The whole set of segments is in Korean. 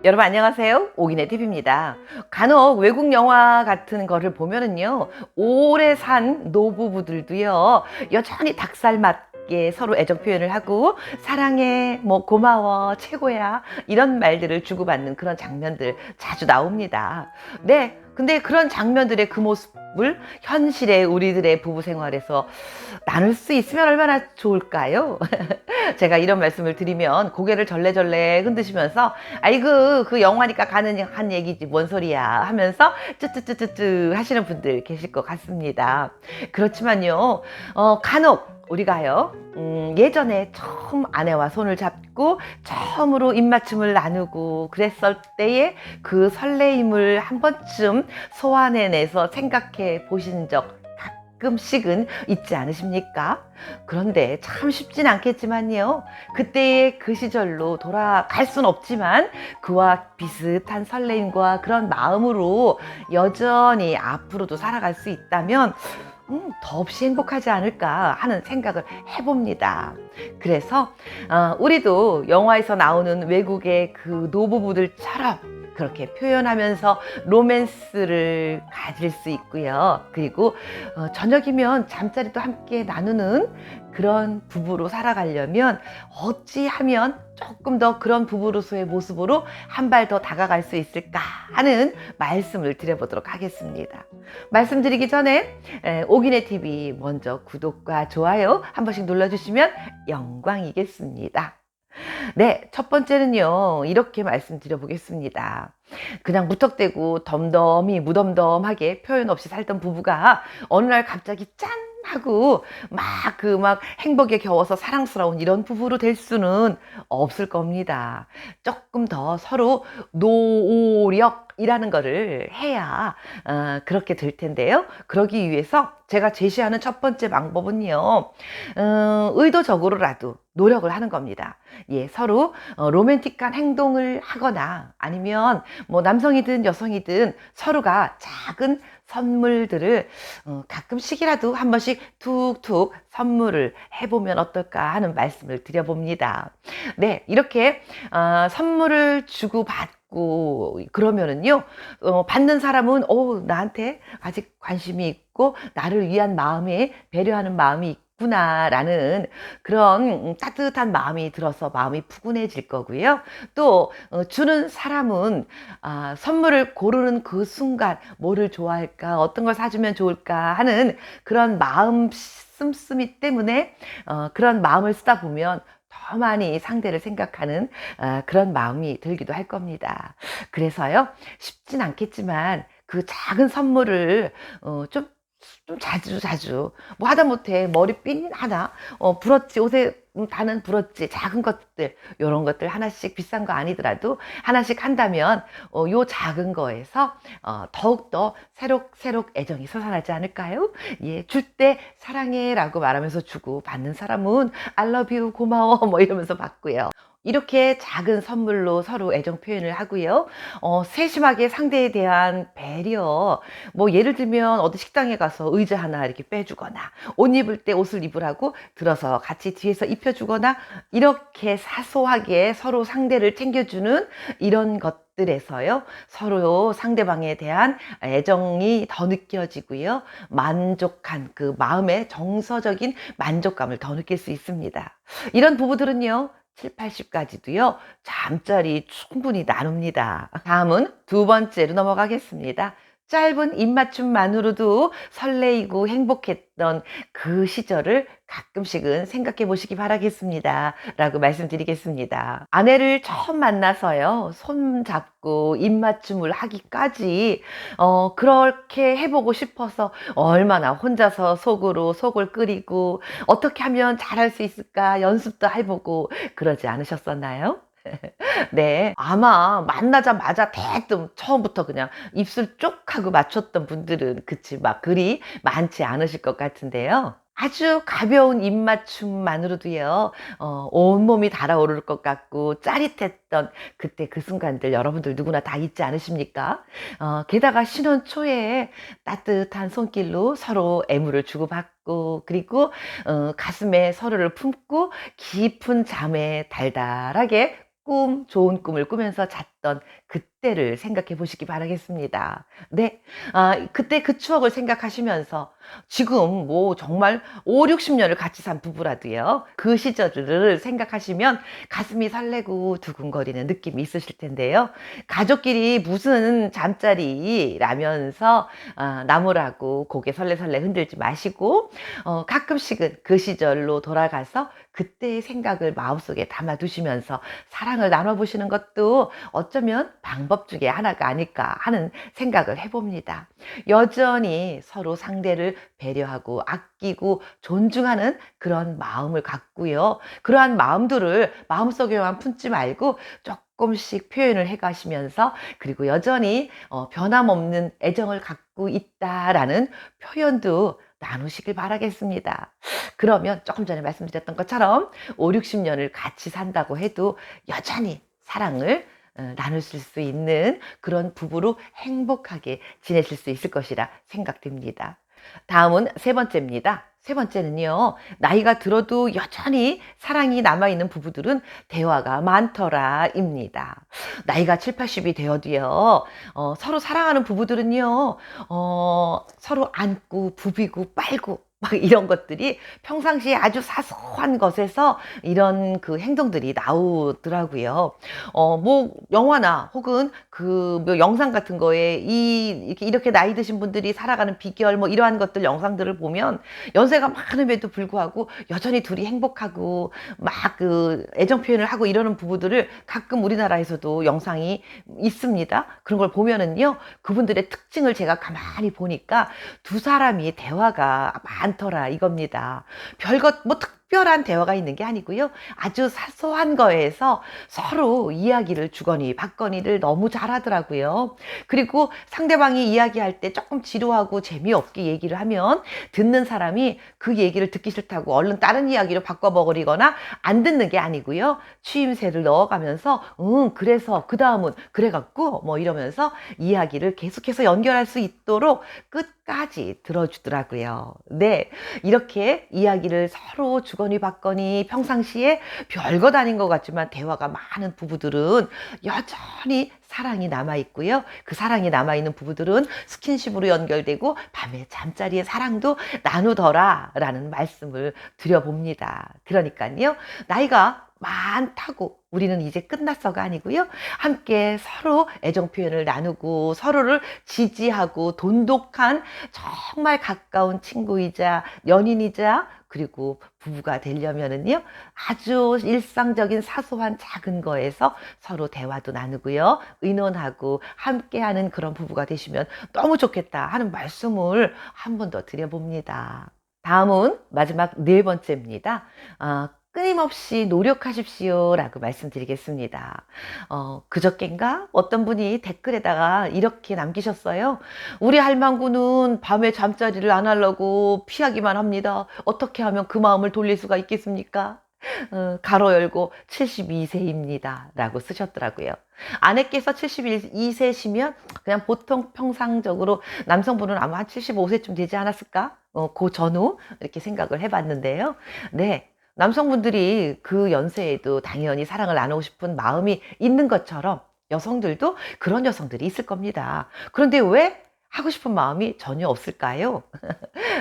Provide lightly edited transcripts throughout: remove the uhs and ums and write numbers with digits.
여러분 안녕하세요. 오기네 TV입니다. 간혹 외국 영화 같은 거를 보면은요, 오래 산 노부부들도요, 여전히 닭살 맞게 서로 애정 표현을 하고, 사랑해, 뭐, 고마워, 최고야, 이런 말들을 주고받는 그런 장면들 자주 나옵니다. 네. 근데 그런 장면들의 그 모습을 현실의 우리들의 부부 생활에서 나눌 수 있으면 얼마나 좋을까요? 제가 이런 말씀을 드리면 고개를 절레절레 흔드시면서 아이고 그 영화니까 가는 한 얘기지 뭔 소리야 하면서 쯔쯔쯔쯔쯔 하시는 분들 계실 것 같습니다. 그렇지만요, 간혹 우리가요, 예전에 처음 아내와 손을 잡고 처음으로 입맞춤을 나누고 그랬을 때의 그 설레임을 한 번쯤 소환해내서 생각해 보신 적 가끔씩은 있지 않으십니까? 그런데 참 쉽진 않겠지만요. 그때의 그 시절로 돌아갈 순 없지만 그와 비슷한 설레임과 그런 마음으로 여전히 앞으로도 살아갈 수 있다면 더없이 행복하지 않을까 하는 생각을 해봅니다. 그래서 우리도 영화에서 나오는 외국의 그 노부부들처럼 그렇게 표현하면서 로맨스를 가질 수 있고요. 그리고 저녁이면 잠자리도 함께 나누는 그런 부부로 살아가려면 어찌하면 조금 더 그런 부부로서의 모습으로 한 발 더 다가갈 수 있을까 하는 말씀을 드려보도록 하겠습니다. 말씀드리기 전에 오기네 TV 먼저 구독과 좋아요 한 번씩 눌러주시면 영광이겠습니다. 네, 첫 번째는요, 이렇게 말씀드려 보겠습니다. 그냥 무턱대고 덤덤히 무덤덤하게 표현 없이 살던 부부가 어느 날 갑자기 짠! 하고 막 행복에 겨워서 사랑스러운 이런 부부로 될 수는 없을 겁니다. 조금 더 서로 노력이라는 거를 해야 그렇게 될 텐데요. 그러기 위해서 제가 제시하는 첫 번째 방법은요, 의도적으로라도 노력을 하는 겁니다. 예, 서로 로맨틱한 행동을 하거나 아니면 뭐 남성이든 여성이든 서로가 작은 선물들을 가끔씩이라도 한 번씩 툭툭 선물을 해보면 어떨까 하는 말씀을 드려봅니다. 네, 이렇게 선물을 주고받고 그러면은요, 받는 사람은 나한테 아직 관심이 있고 나를 위한 마음에 배려하는 마음이 구나라는 그런 따뜻한 마음이 들어서 마음이 푸근해질 거고요. 또 주는 사람은 선물을 고르는 그 순간 뭐를 좋아할까, 어떤 걸 사주면 좋을까 하는 그런 마음 씀씀이 때문에 그런 마음을 쓰다 보면 더 많이 상대를 생각하는 그런 마음이 들기도 할 겁니다. 그래서요, 쉽진 않겠지만 그 작은 선물을 좀 자주 뭐 하다못해 머리핀 하나 불었지, 옷에 다는 불었지, 작은 것들 요런 것들 하나씩, 비싼 거 아니더라도 하나씩 한다면 요 작은 거에서 더욱더 새록새록 애정이 솟아나지 않을까요? 예, 줄 때 사랑해 라고 말하면서 주고, 받는 사람은 I love you, 고마워 뭐 이러면서 받고요. 이렇게 작은 선물로 서로 애정 표현을 하고요. 세심하게 상대에 대한 배려, 뭐 예를 들면 어디 식당에 가서 의자 하나 이렇게 빼주거나, 옷 입을 때 옷을 입으라고 들어서 같이 뒤에서 입혀주거나, 이렇게 사소하게 서로 상대를 챙겨주는 이런 것들에서요, 서로 상대방에 대한 애정이 더 느껴지고요, 만족한 그 마음의 정서적인 만족감을 더 느낄 수 있습니다. 이런 부부들은요, 7, 80까지도요, 잠자리 충분히 나눕니다. 다음은 두 번째로 넘어가겠습니다. 짧은 입맞춤만으로도 설레이고 행복했던 그 시절을 가끔씩은 생각해 보시기 바라겠습니다. 라고 말씀드리겠습니다. 아내를 처음 만나서요, 손 잡고 입맞춤을 하기까지, 그렇게 해보고 싶어서 얼마나 혼자서 속으로 속을 끓이고, 어떻게 하면 잘할 수 있을까 연습도 해보고, 그러지 않으셨었나요? 네, 아마 만나자마자 대뜸 처음부터 그냥 입술 쪽 하고 맞췄던 분들은 그치 막 그리 많지 않으실 것 같은데요. 아주 가벼운 입맞춤만으로도요, 온몸이 달아오를 것 같고 짜릿했던 그때 그 순간들 여러분들 누구나 다 있지 않으십니까? 게다가 신혼 초에 따뜻한 손길로 서로 애무를 주고받고, 그리고 가슴에 서로를 품고 깊은 잠에 달달하게 좋은 꿈을 꾸면서 잤던 그때를 생각해 보시기 바라겠습니다. 네. 그때 그 추억을 생각하시면서 지금 뭐 정말 50-60 년을 같이 산 부부라도요. 그 시절을 생각하시면 가슴이 설레고 두근거리는 느낌이 있으실 텐데요. 가족끼리 무슨 잠자리라면서 나무라고 고개 설레설레 흔들지 마시고 가끔씩은 그 시절로 돌아가서 그때의 생각을 마음속에 담아 두시면서 사랑을 나눠 보시는 것도 어쩌면 방법 중에 하나가 아닐까 하는 생각을 해 봅니다. 여전히 서로 상대를 배려하고 아끼고 존중하는 그런 마음을 갖고요. 그러한 마음들을 마음속에만 품지 말고 조금씩 표현을 해 가시면서 그리고 여전히 변함없는 애정을 갖고 있다라는 표현도 나누시길 바라겠습니다. 그러면 조금 전에 말씀드렸던 것처럼 50-60 년을 같이 산다고 해도 여전히 사랑을 나누실 수 있는 그런 부부로 행복하게 지내실 수 있을 것이라 생각됩니다. 다음은 세 번째입니다. 세 번째는요, 나이가 들어도 여전히 사랑이 남아있는 부부들은 대화가 많더라입니다. 나이가 7, 80이 되어도요, 서로 사랑하는 부부들은요, 서로 안고, 부비고, 빨고, 막 이런 것들이 평상시에 아주 사소한 것에서 이런 그 행동들이 나오더라고요. 뭐, 영화나 혹은 뭐 영상 같은 거에 이렇게 나이 드신 분들이 살아가는 비결 뭐 이러한 것들 영상들을 보면 연세가 많음에도 불구하고 여전히 둘이 행복하고 막 그 애정 표현을 하고 이러는 부부들을 가끔 우리나라에서도 영상이 있습니다. 그런 걸 보면은요, 그분들의 특징을 제가 가만히 보니까 두 사람이 대화가 많더라 이겁니다. 별것 뭐 특별한 대화가 있는 게 아니고요. 아주 사소한 거에서 서로 이야기를 주거니 받거니를 너무 잘하더라고요. 그리고 상대방이 이야기할 때 조금 지루하고 재미없게 얘기를 하면 듣는 사람이 그 얘기를 듣기 싫다고 얼른 다른 이야기로 바꿔버리거나 안 듣는 게 아니고요. 추임새를 넣어가면서 그래서 그 다음은 그래갖고 뭐 이러면서 이야기를 계속해서 연결할 수 있도록 끝까지 들어주더라고요. 네, 이렇게 이야기를 서로 주거니 받거니 평상시에 별것 아닌 것 같지만 대화가 많은 부부들은 여전히 사랑이 남아있고요. 그 사랑이 남아있는 부부들은 스킨십으로 연결되고 밤에 잠자리에 사랑도 나누더라 라는 말씀을 드려봅니다. 그러니까요, 나이가 많다고 우리는 이제 끝났어가 아니고요. 함께 서로 애정 표현을 나누고 서로를 지지하고 돈독한 정말 가까운 친구이자 연인이자 그리고 부부가 되려면은요, 아주 일상적인 사소한 작은 거에서 서로 대화도 나누고요, 의논하고 함께하는 그런 부부가 되시면 너무 좋겠다 하는 말씀을 한 번 더 드려봅니다. 다음은 마지막 네 번째입니다. 끊임없이 노력하십시오 라고 말씀드리겠습니다. 그저껜가 어떤 분이 댓글에다가 이렇게 남기셨어요. 우리 할망구는 밤에 잠자리를 안 하려고 피하기만 합니다. 어떻게 하면 그 마음을 돌릴 수가 있겠습니까? 가로 열고 72세입니다 라고 쓰셨더라고요. 아내께서 72세시면 그냥 보통 평상적으로 남성분은 아마 한 75세쯤 되지 않았을까? 그 전후 이렇게 생각을 해봤는데요. 네. 남성분들이 그 연세에도 당연히 사랑을 나누고 싶은 마음이 있는 것처럼 여성들도 그런 여성들이 있을 겁니다. 그런데 왜 하고 싶은 마음이 전혀 없을까요?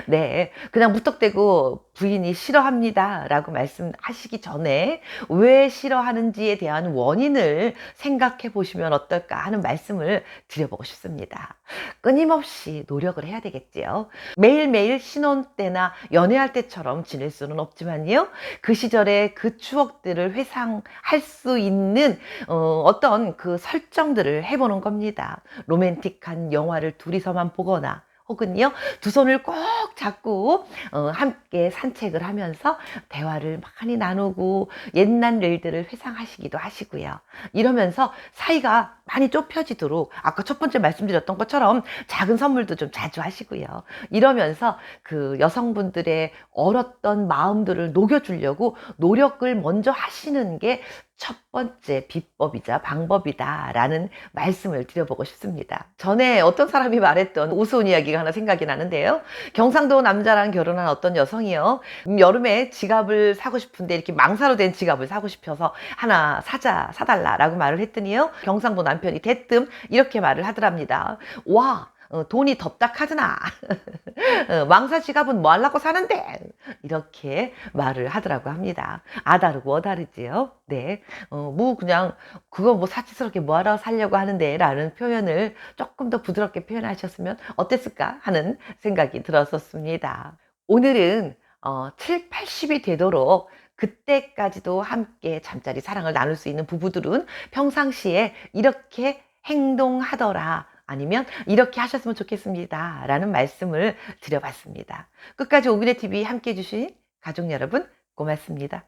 네, 그냥 무턱대고 부인이 싫어합니다 라고 말씀하시기 전에 왜 싫어하는지에 대한 원인을 생각해 보시면 어떨까 하는 말씀을 드려보고 싶습니다. 끊임없이 노력을 해야 되겠지요. 매일매일 신혼 때나 연애할 때처럼 지낼 수는 없지만요, 그 시절의 그 추억들을 회상할 수 있는 어떤 그 설정들을 해보는 겁니다. 로맨틱한 영화를 둘이서만 보거나 혹은요, 두 손을 꼭 잡고 함께 산책을 하면서 대화를 많이 나누고 옛날 일들을 회상하시기도 하시고요. 이러면서 사이가 많이 좁혀지도록 아까 첫 번째 말씀드렸던 것처럼 작은 선물도 좀 자주 하시고요. 이러면서 그 여성분들의 얼었던 마음들을 녹여주려고 노력을 먼저 하시는 게 첫 번째 비법이자 방법이다라는 말씀을 드려보고 싶습니다. 전에 어떤 사람이 말했던 우스운 이야기가 하나 생각이 나는데요. 경상도 남자랑 결혼한 어떤 여성이요. 여름에 지갑을 사고 싶은데 이렇게 망사로 된 지갑을 사고 싶어서 하나 사달라라고 말을 했더니요. 경상도 남편이 대뜸 이렇게 말을 하더랍니다. 와, 돈이 덥다 카드나. 망사 지갑은 뭐 하려고 사는데? 이렇게 말을 하더라고 합니다. 아다르고 어다르지요. 네. 뭐 그냥 그거 뭐 사치스럽게 뭐하러 살려고 하는데 라는 표현을 조금 더 부드럽게 표현하셨으면 어땠을까 하는 생각이 들었었습니다. 오늘은 7, 80이 되도록 그때까지도 함께 잠자리 사랑을 나눌 수 있는 부부들은 평상시에 이렇게 행동하더라. 아니면 이렇게 하셨으면 좋겠습니다. 라는 말씀을 드려봤습니다. 끝까지 오그네 TV 함께 해주신 가족 여러분 고맙습니다.